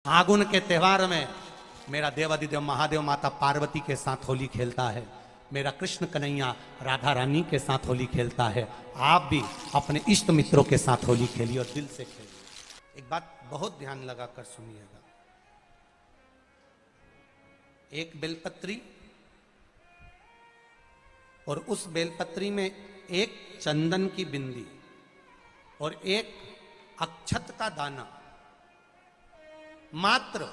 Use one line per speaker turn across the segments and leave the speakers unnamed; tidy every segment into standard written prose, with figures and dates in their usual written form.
फागुन के त्योहार में मेरा देवाधिदेव महादेव माता पार्वती के साथ होली खेलता है, मेरा कृष्ण कन्हैया राधा रानी के साथ होली खेलता है। आप भी अपने इष्ट मित्रों के साथ होली खेलिए और दिल से खेलिए। एक बात बहुत ध्यान लगाकर सुनिएगा, एक बेलपत्री और उस बेलपत्री में एक चंदन की बिंदी और एक अक्षत का दाना मात्र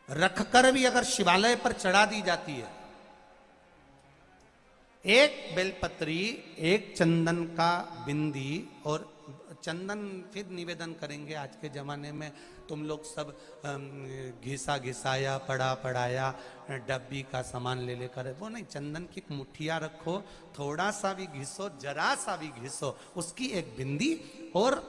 रखकर भी अगर शिवालय पर चढ़ा दी जाती है, एक बेलपत्री, एक चंदन का बिंदी और चंदन फिर निवेदन करेंगे। आज के जमाने में तुम लोग सब घिसा घिसाया पड़ा पड़ाया डब्बी का सामान ले लेकर, वो नहीं, चंदन की मुठिया रखो, थोड़ा सा भी घिसो, जरा सा भी घिसो, उसकी एक बिंदी और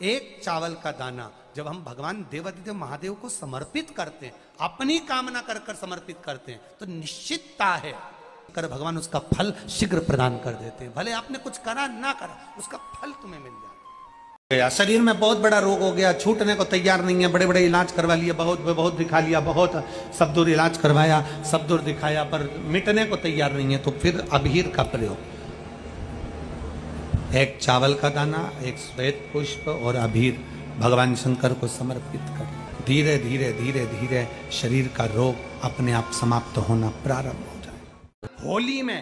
एक चावल का दाना जब हम भगवान देवाधिदेव महादेव को समर्पित करते हैं, अपनी कामना कर कर समर्पित करते हैं, तो निश्चितता है कर भगवान उसका फल शीघ्र प्रदान कर देते हैं। भले आपने कुछ करा ना करा, उसका फल तुम्हें मिल जाता है। शरीर में बहुत बड़ा रोग हो गया, छूटने को तैयार नहीं है, बड़े बड़े इलाज करवा लिए, बहुत दिखा लिया, बहुत सब दूर इलाज करवाया, सब दूर दिखाया, पर मिटने को तैयार नहीं है, तो फिर अबीर का प्रयोग, एक चावल का दाना, एक श्वेत पुष्प और अबीर भगवान शंकर को समर्पित कर, धीरे धीरे धीरे धीरे शरीर का रोग अपने आप समाप्त होना प्रारंभ हो जाए। होली में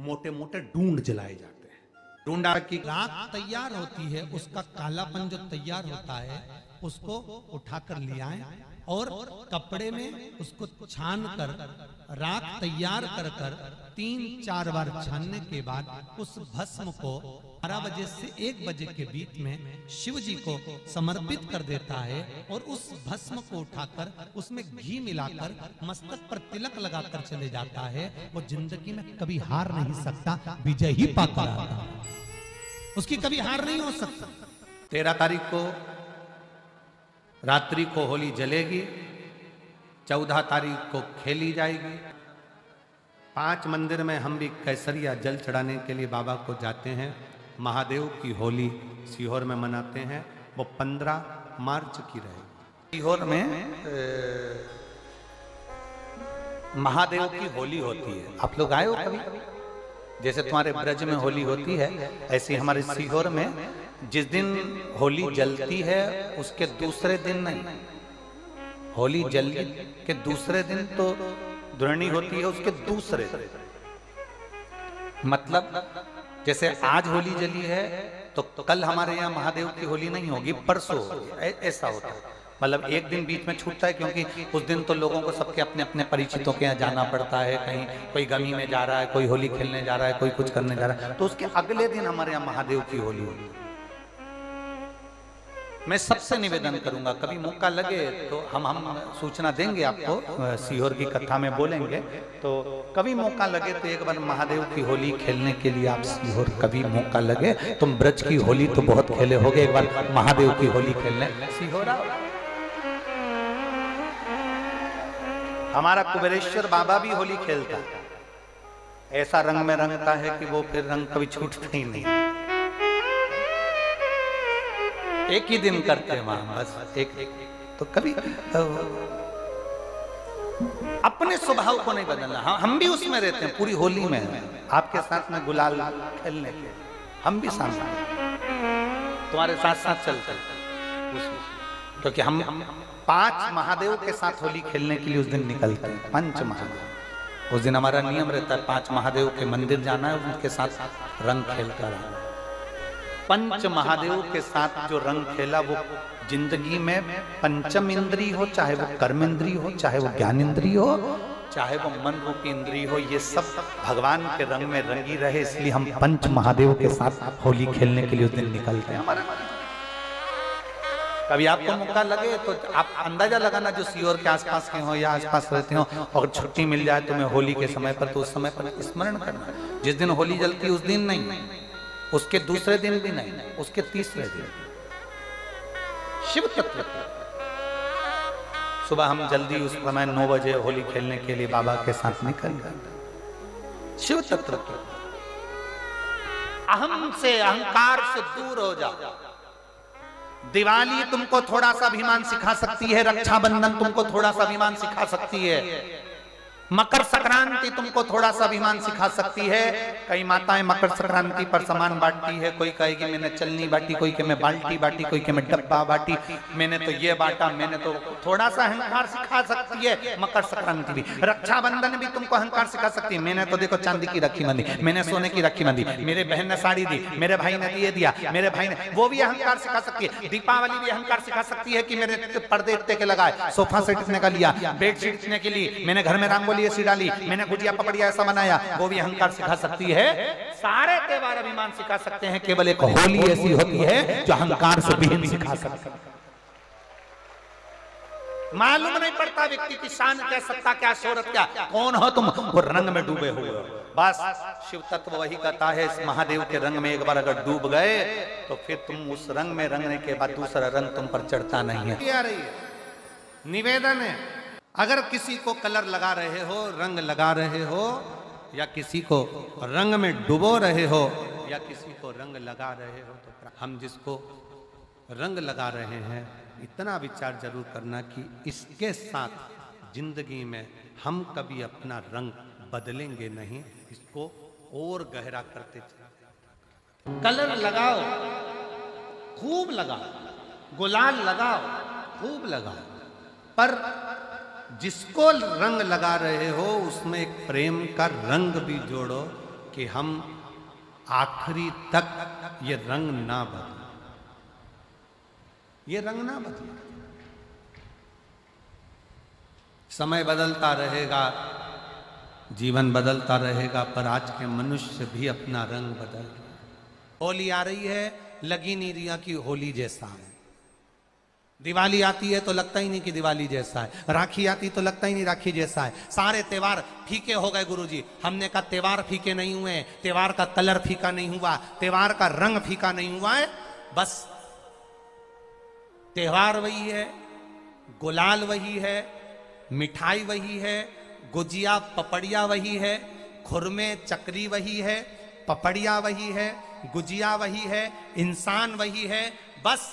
मोटे मोटे डूंड जलाए जाते हैं। डूंडा की राख तैयार होती है, उसका कालापन जो तैयार होता है उसको उठाकर ले आए और कपड़े में उसको छान कर राख तैयार कर कर 3-4 बार छानने के बाद उस भस्म को 12 बजे से 1 बजे के बीच में शिव जी को समर्पित कर देता है और उस भस्म को उठाकर उसमें घी मिलाकर मस्तक पर तिलक लगाकर चले जाता है। वो जिंदगी में कभी हार नहीं सकता, विजय ही पाकर आता है, उसकी कभी हार नहीं हो सकता। 13 तारीख को रात्रि को होली जलेगी, 14 तारीख को खेली जाएगी। 5 मंदिर में हम भी केसरिया जल चढ़ाने के लिए बाबा को जाते हैं। महादेव की होली सीहोर में मनाते हैं, वो 15 मार्च की रहेगी। सीहोर में महादेव की होली होती है। आप लोग आए हो कभी? जैसे तुम्हारे ब्रज में होली होती है, ऐसे हमारे सीहोर में जिस दिन होली जलती है उसके दूसरे दिन नहीं, होली जलने के दूसरे दिन तो दुरणी होती है, उसके दूसरे मतलब जैसे आज होली जली है तो कल हमारे यहाँ महादेव की होली नहीं होगी, परसों होगी, ऐसा होता है। मतलब एक दिन बीच में छूटता है, क्योंकि उस दिन तो लोगों को सबके अपने अपने परिचितों के यहाँ जाना पड़ता है, कहीं कोई गमी में जा रहा है, कोई होली खेलने जा रहा है, कोई कुछ करने जा रहा है, तो उसके अगले दिन हमारे यहाँ महादेव की होली होगी। मैं सबसे निवेदन करूंगा, कभी मौका लगे तो हम सूचना देंगे आपको, सीहोर की कथा में बोलेंगे, तो कभी मौका लगे तो एक बार महादेव की होली खेलने के लिए आप सीहोर, कभी मौका लगे, तुम ब्रज की होली तो बहुत खेले होगे, एक बार महादेव की होली खेलने सीहोर आओ। हमारा कुबेरेश्वर बाबा भी होली खेलता है, ऐसा रंग में रंगता है कि वो फिर रंग कभी छूटता ही नहीं। एक ही दिन करते हैं वहां, बस एक तो कभी अपने स्वभाव को नहीं बदलना। हम भी उसमें रहते हैं, पूरी होली में आपके साथ में गुलाल खेलने के हम भी साथ तुम्हारे साथ साथ चलते हैं, क्योंकि हम 5 महादेव के साथ होली खेलने के लिए उस दिन निकलते हैं। 5 महादेव, उस दिन हमारा नियम रहता है 5 महादेव के मंदिर जाना है, उनके साथ रंग खेल कर आना। 5 महादेव के साथ जो रंग खेला वो जिंदगी में पंचम इंद्री हो, चाहे वो कर्म इंद्री हो, चाहे वो ज्ञान इंद्री हो, चाहे वो मन रूपी इंद्री हो, ये सब भगवान के रंग में रंगी रहे, इसलिए हम 5 महादेव के साथ होली खेलने के लिए उस दिन निकलते हैं। कभी आपको मौका लगे तो आप अंदाजा लगाना, जो सीहोर के आसपास के हो या आसपास रहते हो, और छुट्टी मिल जाए तुम्हें होली के समय पर, तो उस समय पर स्मरण करना, जिस दिन होली जलती उस दिन नहीं, उसके दूसरे दिन भी नहीं, उसके तीसरे दिन शिव तत्व सुबह हम जल्दी उस समय 9 बजे होली खेलने के लिए बाबा के साथ निकल गए। शिव तत्व अहम से, अहंकार से दूर हो जाओ, दिवाली तुमको थोड़ा सा अभिमान सिखा सकती है, रक्षाबंधन तुमको थोड़ा सा अभिमान सिखा सकती है, मकर संक्रांति तुमको थोड़ा सा अभिमान सिखा सकती है। कई माताएं मकर संक्रांति पर सामान बांटती है, कोई कहेगी मैंने चलनी बांटी, कोई के मैं बाल्टी बांटी, कोई के मैं डब्बा बांटी, मैंने तो ये बांटा, मैंने तो थोड़ा सा अहंकार सिखा सकती है मकर संक्रांति भी। रक्षाबंधन भी तुमको अहंकार सिखा सकती है, मैंने तो देखो चांदी की राखी बांधी, मैंने सोने की राखी बांधी, मेरे बहन ने साड़ी दी, मेरे भाई ने ये दिया, मेरे भाई ने, वो भी अहंकार सिखा सकती है। दीपावली भी अहंकार सिखा सकती है कि मेरे पर्दे इतने के लगाए, सोफा सेट इतने का लिया, बेडशीट इतने के लिए, मैंने घर में रंगोली ऐसी डाली, मैंने गुजिया पपड़िया ऐसा बनाया, वो भी अहंकार सिखा सकती है। सारे त्योहार अभिमान सिखा सकते हैं, केवल एक होली ऐसी होती है जो अहंकार से विहीन सिखा सकती है। मालूम नहीं पड़ता व्यक्ति की शान क्या, सत्ता क्या, शोहरत क्या, कौन हो तुम, वो रंग में डूबे हुए हो। बस शिव तत्व वही कहता है, इस महादेव के रंग में एक बार अगर डूब गए तो फिर तुम उस रंग में रंगने के बाद दूसरा रंग तुम पर चढ़ता नहीं है। निवेदन है, अगर किसी को कलर लगा रहे हो, रंग लगा रहे हो, या किसी को रंग में डुबो रहे हो, या किसी को रंग लगा रहे हो, तो हम जिसको रंग लगा रहे हैं इतना विचार जरूर करना कि इसके साथ जिंदगी में हम कभी अपना रंग बदलेंगे नहीं, इसको और गहरा करते चले। कलर लगाओ, खूब लगाओ, गुलाल लगाओ, खूब लगाओ, पर जिसको रंग लगा रहे हो उसमें एक प्रेम का रंग भी जोड़ो कि हम आखिरी तक ये रंग ना बदले, ये रंग ना बदले। समय बदलता रहेगा, जीवन बदलता रहेगा, पर आज के मनुष्य भी अपना रंग बदल रहे। होली आ रही है, लगी नहीं रिया की होली जैसा है। दिवाली आती है तो लगता ही नहीं कि दिवाली जैसा है, राखी आती तो लगता ही नहीं राखी जैसा है। सारे त्योहार फीके हो गए गुरुजी। हमने कहा त्योहार फीके नहीं हुए, त्योहार का कलर फीका नहीं हुआ, त्योहार का रंग फीका नहीं हुआ है, बस त्योहार वही है, गुलाल वही है, मिठाई वही है, गुजिया पपड़िया वही है, खुरमे चकरी वही है, पपड़िया वही है, गुजिया वही है, इंसान वही है। बस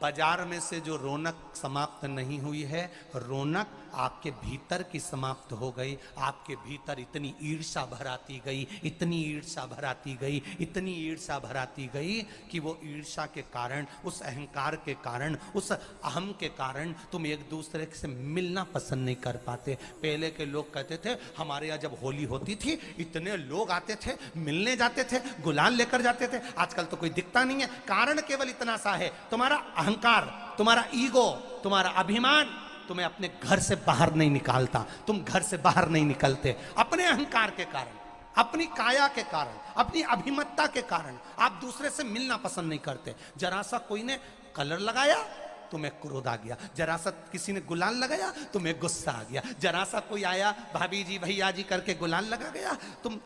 बाजार में से जो रौनक समाप्त नहीं हुई है, रौनक आपके भीतर की समाप्त हो गई। आपके भीतर इतनी ईर्ष्या भराती गई, इतनी ईर्ष्या भराती गई, इतनी ईर्ष्या भराती गई कि वो ईर्ष्या के कारण, उस अहंकार के कारण, उस अहम के कारण तुम एक दूसरे से मिलना पसंद नहीं कर पाते। पहले के लोग कहते थे हमारे यहाँ जब होली होती थी इतने लोग आते थे, मिलने जाते थे, गुलाल लेकर जाते थे। आजकल तो कोई दिखता नहीं है। कारण केवल इतना सा है, तुम्हारा अहंकार, तुम्हारा ईगो, तुम्हारा अभिमान तुम्हें अपने घर से बाहर नहीं निकालता। तुम घर से बाहर नहीं निकलते अपने अहंकार के कारण, अपनी काया के कारण, अपनी अभिमतता के कारण। आप दूसरे से मिलना पसंद नहीं करते। जरा सा कोई ने कलर लगाया तुम्हें क्रोध आ गया, जरा सा किसी ने गुलाल लगाया तुम्हें गुस्सा आ गया, जरा सा कोई आया भाभी जी भैया जी करके गुलाल लगा गया, तुम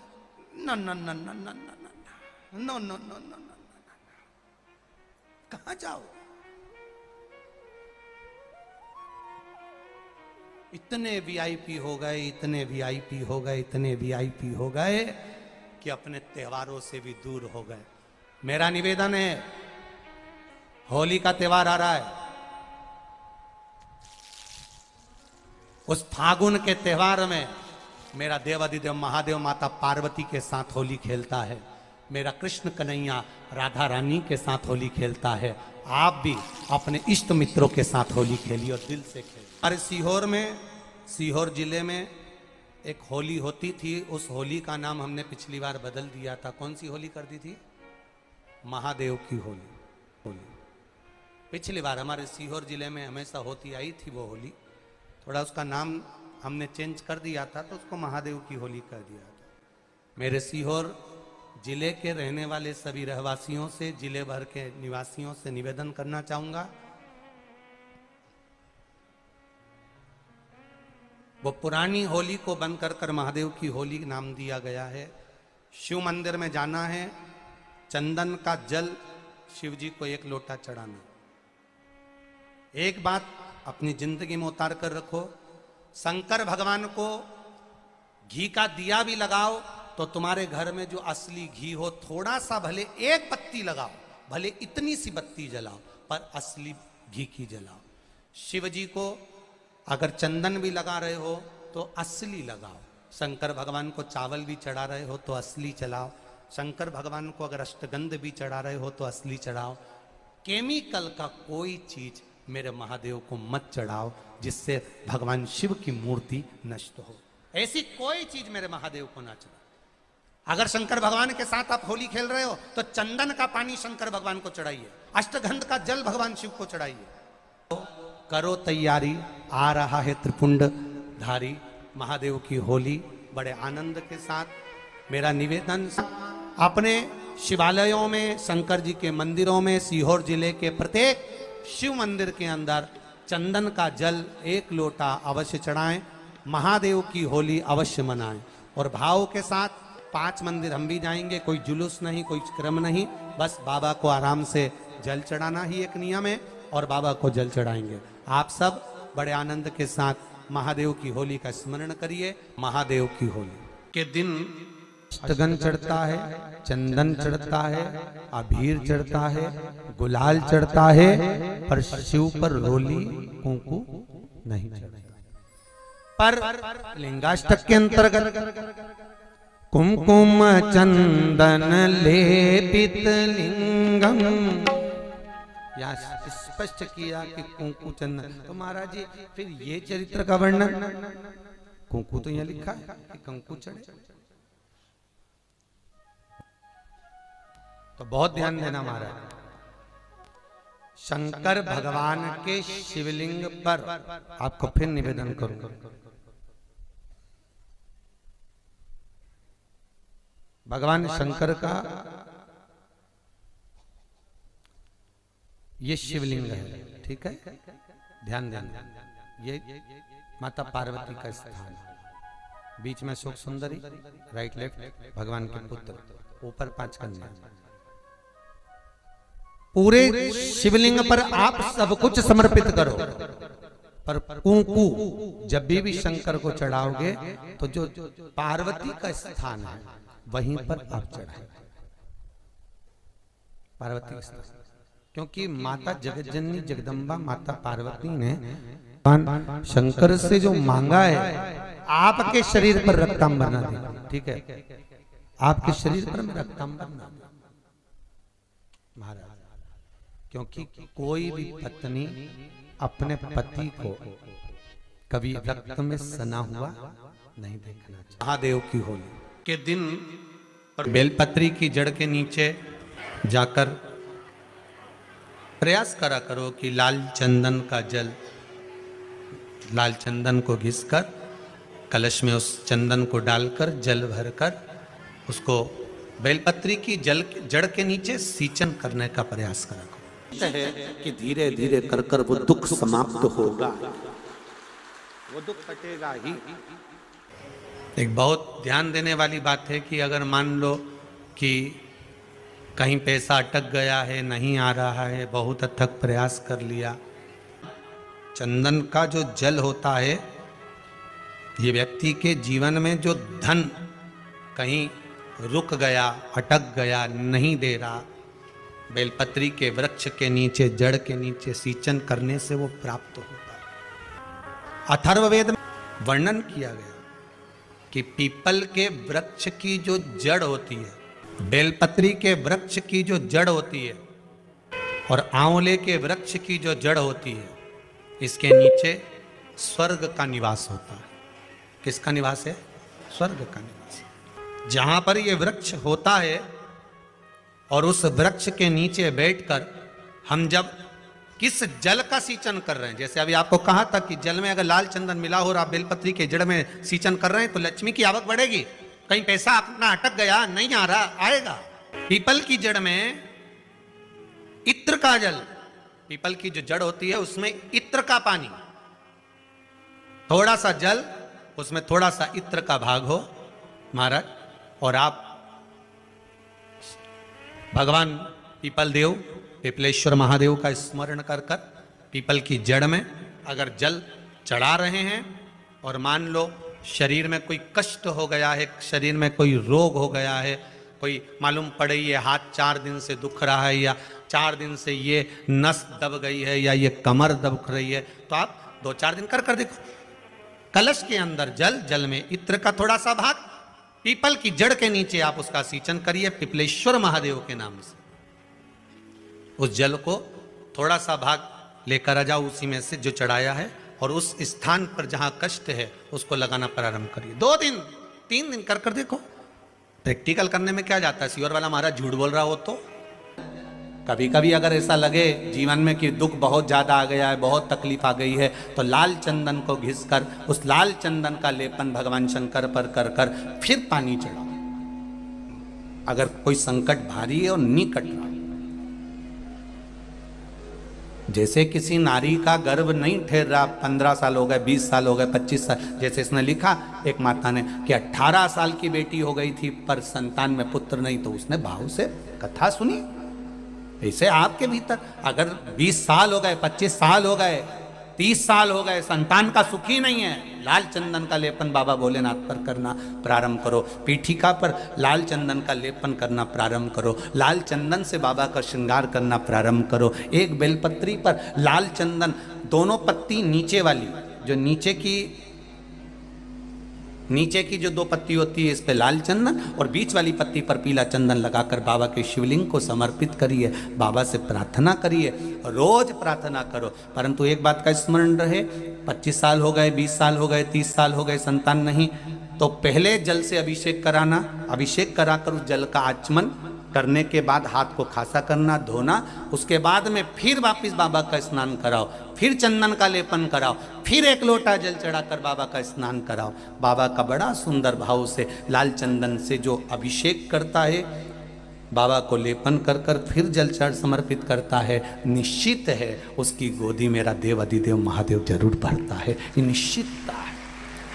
न न न न न न न न न कहां जाओ। इतने वीआईपी हो गए, इतने वीआईपी हो गए, इतने वीआईपी हो गए कि अपने त्योहारों से भी दूर हो गए। मेरा निवेदन है, होली का त्योहार आ रहा है, उस फागुन के त्योहार में मेरा देवाधिदेव महादेव माता पार्वती के साथ होली खेलता है, मेरा कृष्ण कन्हैया राधा रानी के साथ होली खेलता है। आप भी अपने इष्ट मित्रों के साथ होली खेलिए और दिल से खेलिए। अरे सीहोर में, सीहोर जिले में एक होली होती थी। उस होली का नाम हमने पिछली बार बदल दिया था। कौन सी होली कर दी थी? महादेव की होली। पिछली बार हमारे सीहोर जिले में हमेशा होती आई थी वो होली, थोड़ा उसका नाम हमने चेंज कर दिया था तो उसको महादेव की होली कर दिया था। मेरे सीहोर जिले के रहने वाले सभी रहवासियों से, जिले भर के निवासियों से निवेदन करना चाहूंगा, वो पुरानी होली को बंद कर महादेव की होली नाम दिया गया है। शिव मंदिर में जाना है, चंदन का जल शिव जी को एक लोटा चढ़ाना। एक बात अपनी जिंदगी में उतार कर रखो, शंकर भगवान को घी का दिया भी लगाओ तो तुम्हारे घर में जो असली घी हो, थोड़ा सा भले एक बत्ती लगाओ, भले इतनी सी बत्ती जलाओ, पर असली घी की जलाओ। शिव जी को अगर चंदन भी लगा रहे हो तो असली लगाओ। शंकर भगवान को चावल भी चढ़ा रहे हो तो असली चढ़ाओ। शंकर भगवान को अगर अष्टगंध भी चढ़ा रहे हो तो असली चढ़ाओ। केमिकल का कोई चीज मेरे महादेव को मत चढ़ाओ जिससे भगवान शिव की मूर्ति नष्ट हो। ऐसी कोई चीज मेरे महादेव को ना चढ़ाओ। अगर शंकर भगवान के साथ आप होली खेल रहे हो तो चंदन का पानी शंकर भगवान को चढ़ाइए, अष्टगंध का जल भगवान शिव को चढ़ाइए। तो करो तैयारी, आ रहा है त्रिपुंडधारी महादेव की होली। बड़े आनंद के साथ मेरा निवेदन, अपने शिवालयों में, शंकर जी के मंदिरों में, सीहोर जिले के प्रत्येक शिव मंदिर के अंदर चंदन का जल 1 लोटा अवश्य चढ़ाएं। महादेव की होली अवश्य मनाएं। और भाव के साथ 5 मंदिर हम भी जाएंगे, कोई जुलूस नहीं, कोई क्रम नहीं, बस बाबा को आराम से जल चढ़ाना ही एक नियम है और बाबा को जल चढ़ाएंगे। आप सब बड़े आनंद के साथ महादेव की होली का स्मरण करिए। महादेव की होली के दिन अष्टगंध चढ़ता है, चंदन चढ़ता है, अबीर चढ़ता है, गुलाल चढ़ता है, पर शिव पर रोली कुंकू नहीं चढ़ता। पर लिंगाष्टक के अंतर्गत कुमकुम चंदन लेपित लिंगम, यहाँ स्पष्ट किया कि कुंकू चंदन। तो महाराज जी फिर ये चरित्र का वर्णन, कुंकू तो यहाँ लिखा है कि कंकु चढ़े, तो बहुत ध्यान देना महाराज। शंकर भगवान के शिवलिंग पर आपको फिर निवेदन करूंगा, भगवान शंकर का ये शिवलिंग है, ठीक है, ध्यान देना। ये माता पार्वती का स्थान है, बीच में शोक सुंदरी, राइट लेफ्ट भगवान के पुत्र, ऊपर 5 कन्या। पूरे शिवलिंग पर आप सब कुछ समर्पित करो, पर कुंकू जब भी शंकर को चढ़ाओगे तो जो पार्वती का स्थान है वहीं पर आप चढ़ाए, पार्वती का स्थान। क्योंकि माता जगज्जननी जगदम्बा माता पार्वती ने शंकर से जो मांगा है, आपके शरीर पर रक्तांबर ना दे, ठीक है, आपके शरीर पर मैं रक्तांबर ना दे महाराज। क्योंकि कोई भी पत्नी अपने पति को कभी रक्त में सना हुआ नहीं देखना चाहिए। महादेव की होली के दिन और बेलपत्री की जड़ के नीचे जाकर प्रयास करा करो कि लाल चंदन का जल, लाल चंदन को घिसकर कलश में उस चंदन को डालकर जल भरकर उसको बेलपत्री की जड़ के नीचे सींचन करने का प्रयास करा करो। है कि धीरे धीरे कर कर वो दुख समाप्त होगा, वो दुख कटेगा ही। एक बहुत ध्यान देने वाली बात है कि अगर मान लो कि कहीं पैसा अटक गया है, नहीं आ रहा है, बहुत अथक प्रयास कर लिया, चंदन का जो जल होता है ये व्यक्ति के जीवन में जो धन कहीं रुक गया, अटक गया, नहीं दे रहा, बेलपत्री के वृक्ष के नीचे, जड़ के नीचे सींचन करने से वो प्राप्त होता है। अथर्ववेद में वर्णन किया गया कि पीपल के वृक्ष की जो जड़ होती है, बेलपत्री के वृक्ष की जो जड़ होती है और आंवले के वृक्ष की जो जड़ होती है, इसके नीचे स्वर्ग का निवास होता है। किसका निवास है? स्वर्ग का निवास। जहां पर ये वृक्ष होता है और उस वृक्ष के नीचे बैठकर हम जब किस जल का सींचन कर रहे हैं, जैसे अभी आपको कहा था कि जल में अगर लाल चंदन मिला हो और आप बेलपत्री के जड़ में सींचन कर रहे हैं तो लक्ष्मी की आवक बढ़ेगी। कहीं पैसा अपना अटक गया, नहीं आ रहा, आएगा। पीपल की जड़ में इत्र का जल, पीपल की जो जड़ होती है उसमें इत्र का पानी, थोड़ा सा जल, उसमें थोड़ा सा इत्र का भाग हो महाराज, और आप भगवान पीपल देव, पिपलेश्वर महादेव का स्मरण कर कर पीपल की जड़ में अगर जल चढ़ा रहे हैं और मान लो शरीर में कोई कष्ट हो गया है, शरीर में कोई रोग हो गया है, कोई मालूम पड़े ये हाथ 4 दिन से दुख रहा है या 4 दिन से ये नस दब गई है या ये कमर दब रही है, तो आप 2-4 दिन कर देखो। कलश के अंदर जल, जल में इत्र का थोड़ा सा भाग, पीपल की जड़ के नीचे आप उसका सिंचन करिए पिपलेश्वर महादेव के नाम से। उस जल को थोड़ा सा भाग लेकर आ जाओ उसी में से जो चढ़ाया है, और उस स्थान पर जहां कष्ट है उसको लगाना प्रारंभ करिए। 2 दिन 3 दिन कर देखो। प्रैक्टिकल करने में क्या जाता है, सीवर वाला महाराज झूठ बोल रहा हो तो। कभी कभी अगर ऐसा लगे जीवन में कि दुख बहुत ज्यादा आ गया है, बहुत तकलीफ आ गई है, तो लाल चंदन को घिस कर उस लाल चंदन का लेपन भगवान शंकर पर कर फिर पानी चढ़ाओ। अगर कोई संकट भारी है और निकट रहा, जैसे किसी नारी का गर्भ नहीं ठहर रहा, 15 साल हो गए, 20 साल हो गए, 25 साल, जैसे इसने लिखा एक माता ने कि 18 साल की बेटी हो गई थी पर संतान में पुत्र नहीं, तो उसने भाव से कथा सुनी। ऐसे आपके भीतर अगर 20 साल हो गए, 25 साल हो गए, 30 साल हो गए, संतान का सुख ही नहीं है, लाल चंदन का लेपन बाबा भोलेनाथ पर करना प्रारंभ करो। पीठिका पर लाल चंदन का लेपन करना प्रारंभ करो। लाल चंदन से बाबा का श्रृंगार करना प्रारंभ करो। एक बेलपत्री पर लाल चंदन, दोनों पत्ती नीचे वाली, जो नीचे की जो 2 पत्ती होती है इस पे लाल चंदन, और बीच वाली पत्ती पर पीला चंदन लगाकर बाबा के शिवलिंग को समर्पित करिए। बाबा से प्रार्थना करिए, रोज प्रार्थना करो। परंतु एक बात का स्मरण रहे, 25 साल हो गए, 20 साल हो गए, 30 साल हो गए, संतान नहीं, तो पहले जल से अभिषेक कराना। अभिषेक कराकर उस जल का आचमन करने के बाद हाथ को खासा करना, धोना। उसके बाद में फिर वापस बाबा का स्नान कराओ, फिर चंदन का लेपन कराओ, फिर 1 लोटा जल चढ़ाकर बाबा का स्नान कराओ। बाबा का बड़ा सुंदर भाव से लाल चंदन से जो अभिषेक करता है, बाबा को लेपन कर फिर जल चढ़ समर्पित करता है, निश्चित है उसकी गोदी मेरा देव अधिदेव महादेव जरूर भरता है। ये निश्चितता है।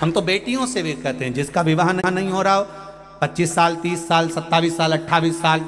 हम तो बेटियों से भी कहते हैं, जिसका विवाह नहीं हो रहा हो, 25 साल, 30 साल, 27 साल, 28 साल,